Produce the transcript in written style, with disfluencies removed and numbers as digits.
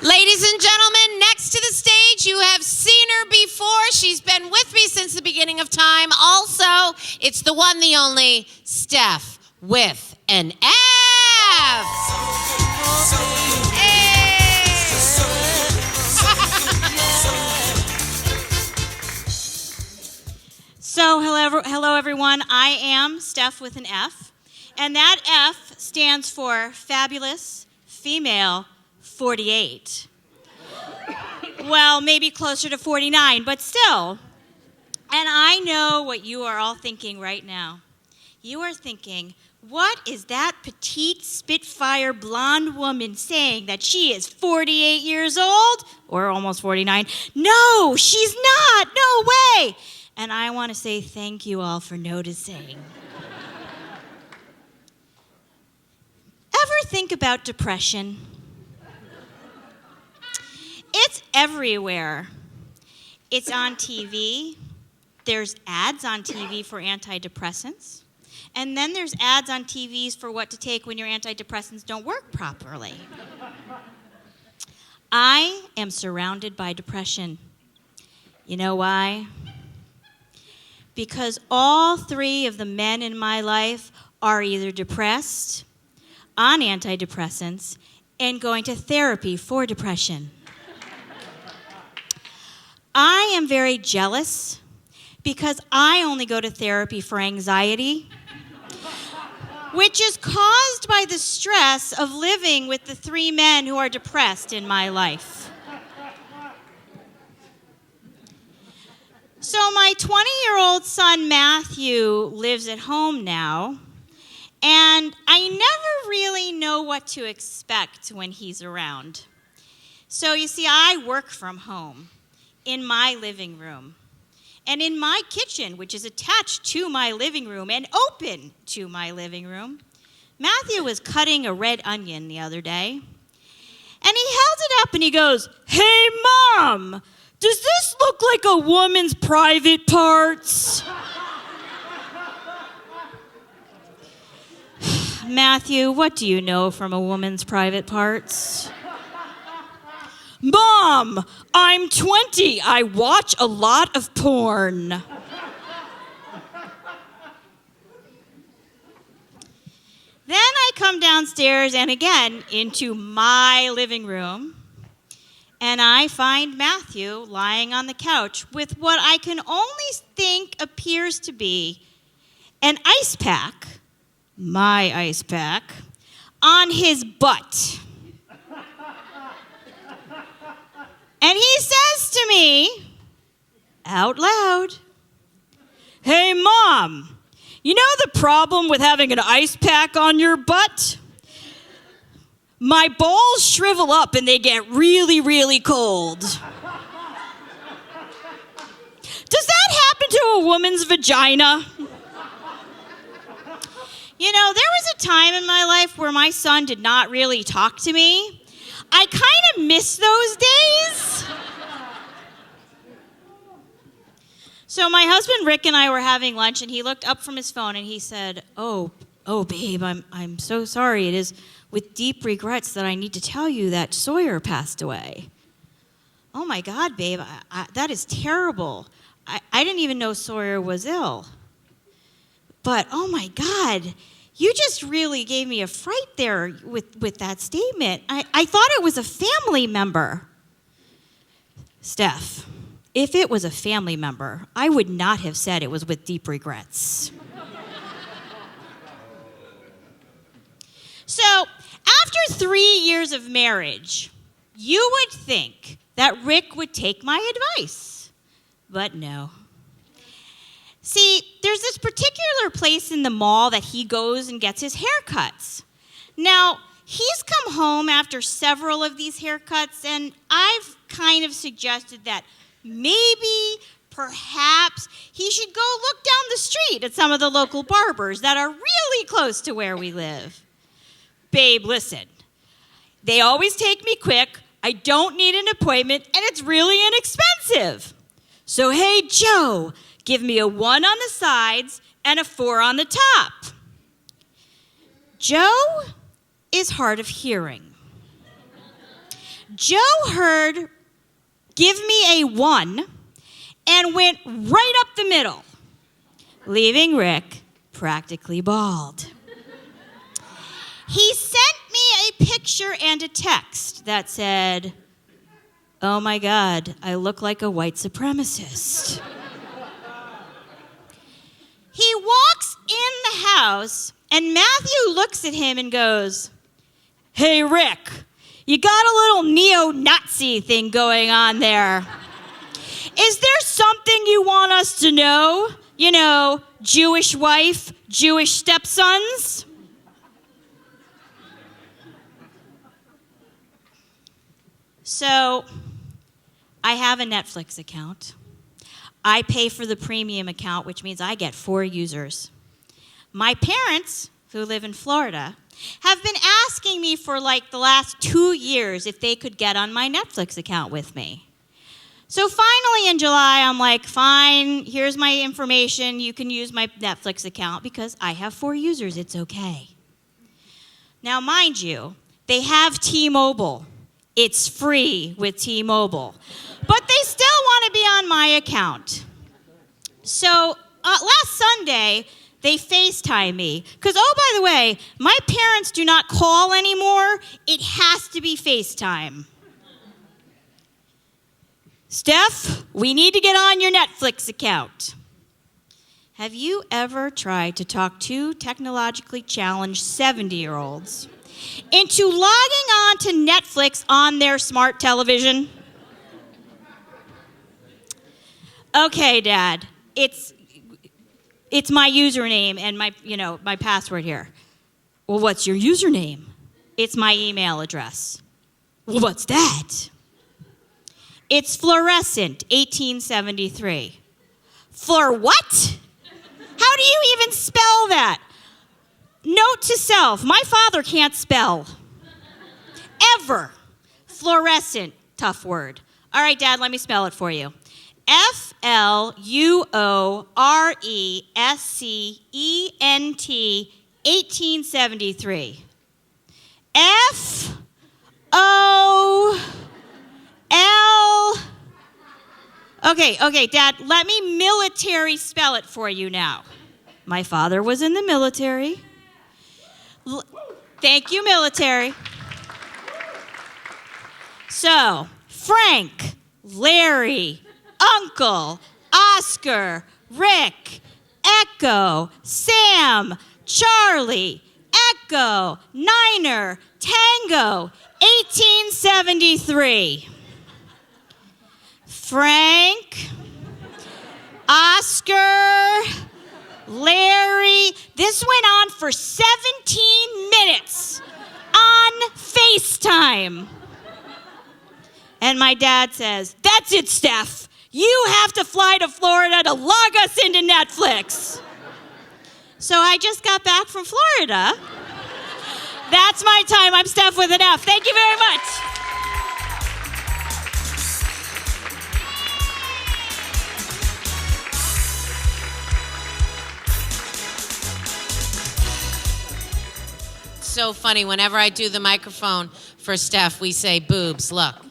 Ladies and gentlemen, next to the stage, you have seen her before. She's been with me since the beginning of time. Also, it's the one, the only, Stef with an F. So, hello everyone. I am Stef with an F, and that F stands for Fabulous Female 48. Well, maybe closer to 49, but still. And I know what you are all thinking right now. You are thinking, what is that petite Spitfire blonde woman saying, that she is 48 years old? Or almost 49? No, she's not. No way. And I want to say thank you all for noticing. Ever think about depression? It's everywhere. It's on TV. There's ads on TV for antidepressants. And then there's ads on TVs for what to take when your antidepressants don't work properly. I am surrounded by depression. You know why? Because all three of the men in my life are either depressed, on antidepressants, and going to therapy for depression. I am very jealous because I only go to therapy for anxiety, which is caused by the stress of living with the three men who are depressed in my life. So my 20-year-old son, Matthew, lives at home now, and I never really know what to expect when he's around. So you see, I work from home in my living room, and in my kitchen, which is attached to my living room and open to my living room. Matthew was cutting a red onion the other day, and he held it up and he goes, "Hey, Mom, does this look like a woman's private parts?" Matthew, what do you know from a woman's private parts? Mom, I'm 20. I watch a lot of porn. Then I come downstairs and again into my living room, and I find Matthew lying on the couch with what I can only think appears to be an ice pack, my ice pack, on his butt. And he says to me, out loud, "Hey, Mom, you know the problem with having an ice pack on your butt? My balls shrivel up and they get really, really cold." Does that happen to a woman's vagina? You know, there was a time in my life where my son did not really talk to me. I kind of miss those days. So my husband Rick and I were having lunch, and he looked up from his phone and he said, Oh, babe, I'm so sorry. It is with deep regrets that I need to tell you that Sawyer passed away." "Oh my God, babe, that is terrible. I didn't even know Sawyer was ill. But oh my God, you just really gave me a fright there with that statement. I thought it was a family member." Stef, if it was a family member, I would not have said it was with deep regrets. So, after 3 years of marriage, you would think that Rick would take my advice. But no. See, there's this particular place in the mall that he goes and gets his haircuts. Now, he's come home after several of these haircuts, and I've kind of suggested that maybe, perhaps, he should go look down the street at some of the local barbers that are really close to where we live. "Babe, listen, they always take me quick, I don't need an appointment, and it's really inexpensive. So, hey, Joe, give me a 1 on the sides and a 4 on the top." Joe is hard of hearing. Joe heard, "Give me a 1," and went right up the middle, leaving Rick practically bald. He sent me a picture and a text that said, "Oh my God, I look like a white supremacist." He walks in the house, and Matthew looks at him and goes, "Hey, Rick, you got a little neo-Nazi thing going on there. Is there something you want us to know? You know, Jewish wife, Jewish stepsons?" So, I have a Netflix account. I pay for the premium account, which means I get 4 users. My parents, who live in Florida, have been asking me for like the last 2 years if they could get on my Netflix account with me. So finally in July, I'm like, fine, here's my information. You can use my Netflix account because I have 4 users. It's okay. Now, mind you, they have T-Mobile. It's free with T-Mobile. But they still want to be on my account. So last Sunday, they FaceTime me. Because, oh, by the way, my parents do not call anymore. It has to be FaceTime. "Steph, we need to get on your Netflix account." Have you ever tried to talk 2 technologically challenged 70-year-olds into logging on to Netflix on their smart television? "Okay, Dad, it's my username and my password here." "Well, what's your username?" "It's my email address." "Well, what's that?" "It's fluorescent 1873. "For what? How do you even spell that?" Note to self, my father can't spell. Ever. Fluorescent, tough word. All right, Dad, let me spell it for you. FLUORESCENT 1873. FOL. Okay, Dad, let me military spell it for you now. My father was in the military. Thank you, military. So, Frank, Larry, Uncle, Oscar, Rick, Echo, Sam, Charlie, Echo, Niner, Tango, 1873. Frank, Oscar, Larry. This went on for 17 minutes on FaceTime. And my dad says, "That's it, Steph. You have to fly to Florida to log us into Netflix." So I just got back from Florida. That's my time. I'm Steph with an F. Thank you very much. So funny. Whenever I do the microphone for Steph, we say boobs. Look.